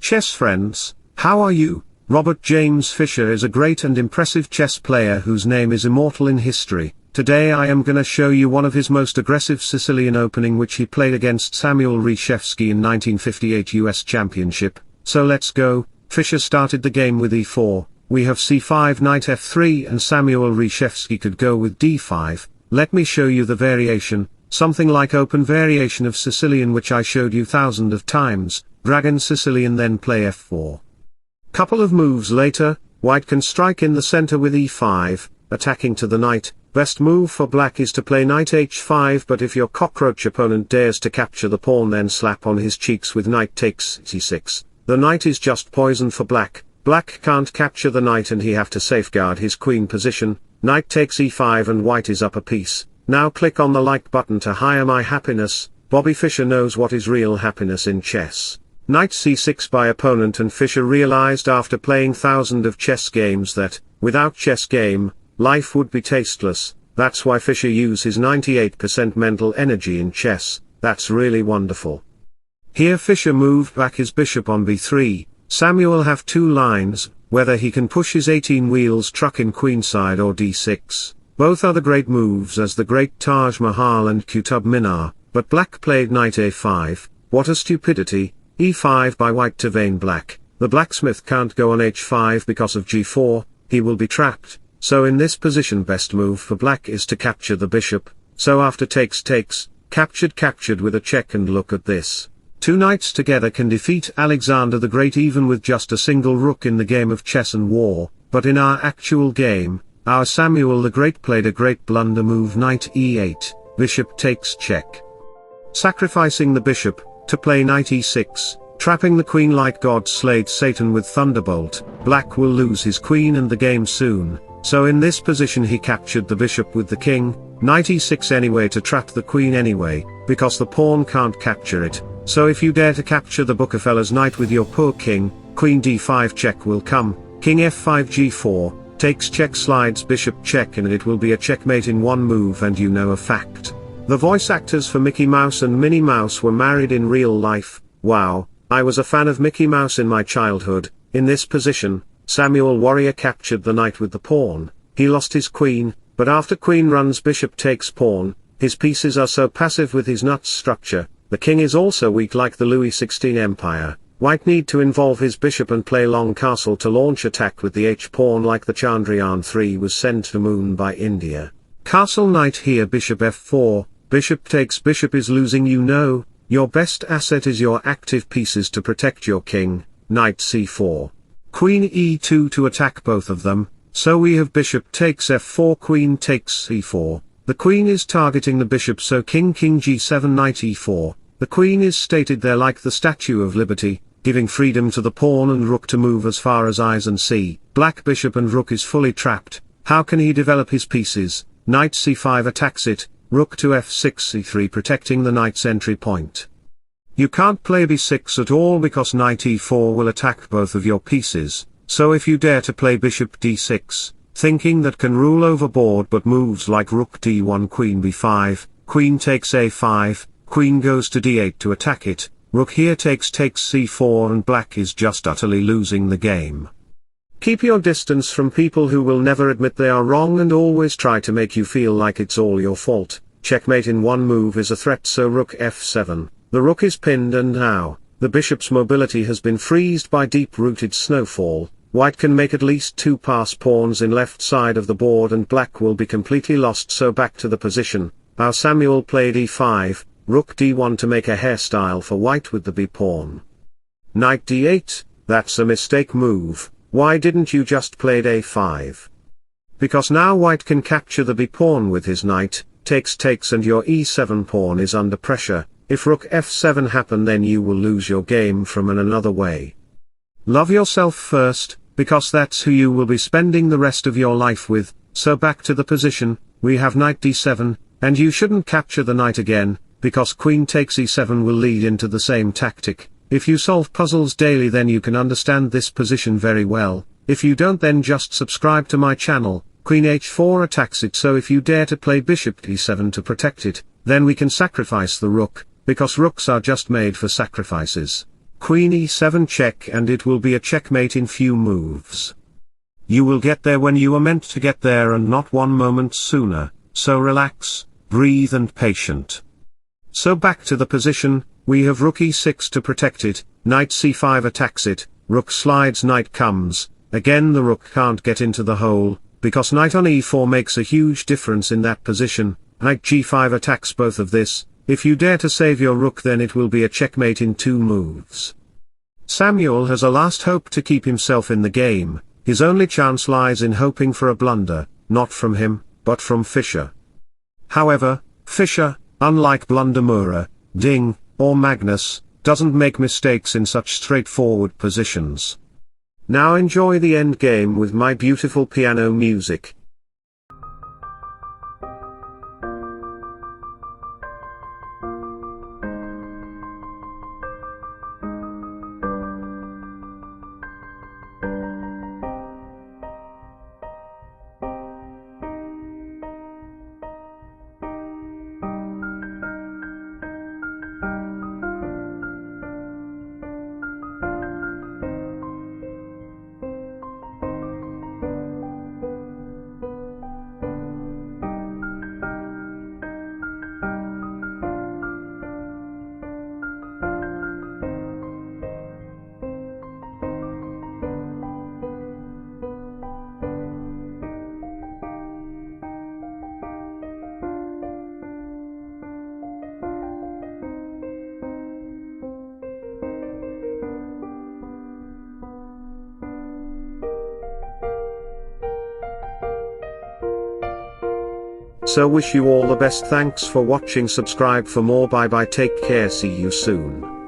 chess friends, how are you? Robert James Fischer is a great and impressive chess player whose name is immortal in history. Today I am gonna show you one of his most aggressive Sicilian opening which he played against Samuel Reshevsky in 1958 US Championship. So let's go. Fischer started the game with e4, we have c5 knight f3 and Samuel Reshevsky could go with d5. Let me show you the variation, something like open variation of Sicilian which I showed you thousands of times, dragon Sicilian then play f4. Couple of moves later, white can strike in the center with e5, attacking to the knight. Best move for black is to play knight h5, but if your cockroach opponent dares to capture the pawn then slap on his cheeks with knight takes c6. The knight is just poison for black. Black can't capture the knight and he have to safeguard his queen position. Knight takes e5 and white is up a piece. Now click on the like button to higher my happiness. Bobby Fischer knows what is real happiness in chess. Knight c6 by opponent, and Fischer realized after playing thousands of chess games that, without chess game, life would be tasteless. That's why Fischer uses his 98% mental energy in chess. That's really wonderful. Here Fischer moved back his bishop on b3, Samuel have two lines, whether he can push his 18 wheels truck in queenside or d6. Both are the great moves as the great Taj Mahal and Qutub Minar, but black played knight a5, what a stupidity. e5 by white to vain black. The blacksmith can't go on h5 because of g4, he will be trapped, so in this position best move for black is to capture the bishop, so after takes, captured with a check, and look at this. Two knights together can defeat Alexander the Great even with just a single rook in the game of chess and war, but in our actual game, our Samuel the Great played a great blunder move knight e8, bishop takes check. Sacrificing the bishop, to play knight e6, trapping the queen like God slayed Satan with thunderbolt. Black will lose his queen and the game soon, so in this position he captured the bishop with the king, knight e6 anyway to trap the queen anyway, because the pawn can't capture it, so if you dare to capture the Bookerfeller's knight with your poor king, queen d5 check will come, king f5 g4, takes check slides bishop check, and it will be a checkmate in one move, and you know a fact. The voice actors for Mickey Mouse and Minnie Mouse were married in real life. Wow, I was a fan of Mickey Mouse in my childhood. In this position, Samuel Warrior captured the knight with the pawn. He lost his queen, but after queen runs bishop takes pawn, his pieces are so passive with his nuts structure. The king is also weak like the Louis XVI Empire. White need to involve his bishop and play long castle to launch attack with the h-pawn like the Chandrayaan 3 was sent to moon by India. Castle knight here bishop f4. Bishop takes bishop is losing, you know, your best asset is your active pieces to protect your king, knight c4. Queen e2 to attack both of them, so we have bishop takes f4 queen takes c4, the queen is targeting the bishop so king g7 knight e4, the queen is stated there like the Statue of Liberty, giving freedom to the pawn and rook to move as far as eyes and see. Black bishop and rook is fully trapped, how can he develop his pieces? Knight c5 attacks it. Rook to f6 c3 protecting the knight's entry point. You can't play b6 at all because knight e4 will attack both of your pieces, so if you dare to play bishop d6, thinking that can rule overboard, but moves like rook d1 queen b5, queen takes a5, queen goes to d8 to attack it, rook here takes c4 and black is just utterly losing the game. Keep your distance from people who will never admit they are wrong and always try to make you feel like it's all your fault. Checkmate in one move is a threat, so rook f7. The rook is pinned and now, the bishop's mobility has been freezed by deep-rooted snowfall. White can make at least two pass pawns in left side of the board and black will be completely lost, so back to the position. Our Samuel played e5, rook d1 to make a hairstyle for white with the b-pawn. Knight d8, that's a mistake move. Why didn't you just play a5? Because now white can capture the b-pawn with his knight, takes and your e7 pawn is under pressure. If rook f7 happen then you will lose your game from another way. Love yourself first, because that's who you will be spending the rest of your life with, so back to the position, we have knight d7, and you shouldn't capture the knight again, because queen takes e7 will lead into the same tactic. If you solve puzzles daily then you can understand this position very well. If you don't then just subscribe to my channel. Queen h4 attacks it, so if you dare to play bishop d7 to protect it, then we can sacrifice the rook, because rooks are just made for sacrifices. Queen e7 check, and it will be a checkmate in few moves. You will get there when you are meant to get there and not one moment sooner, so relax, breathe and patient. So back to the position, we have rook e6 to protect it, knight c5 attacks it, rook slides, knight comes, again the rook can't get into the hole, because knight on e4 makes a huge difference in that position, knight g5 attacks both of this. If you dare to save your rook, then it will be a checkmate in 2 moves. Samuel has a last hope to keep himself in the game. His only chance lies in hoping for a blunder, not from him, but from Fischer. However, Fischer, unlike Blundermura, Ding, or Magnus, doesn't make mistakes in such straightforward positions. Now enjoy the endgame with my beautiful piano music. So wish you all the best. Thanks for watching. Subscribe for more. Bye bye, take care, see you soon.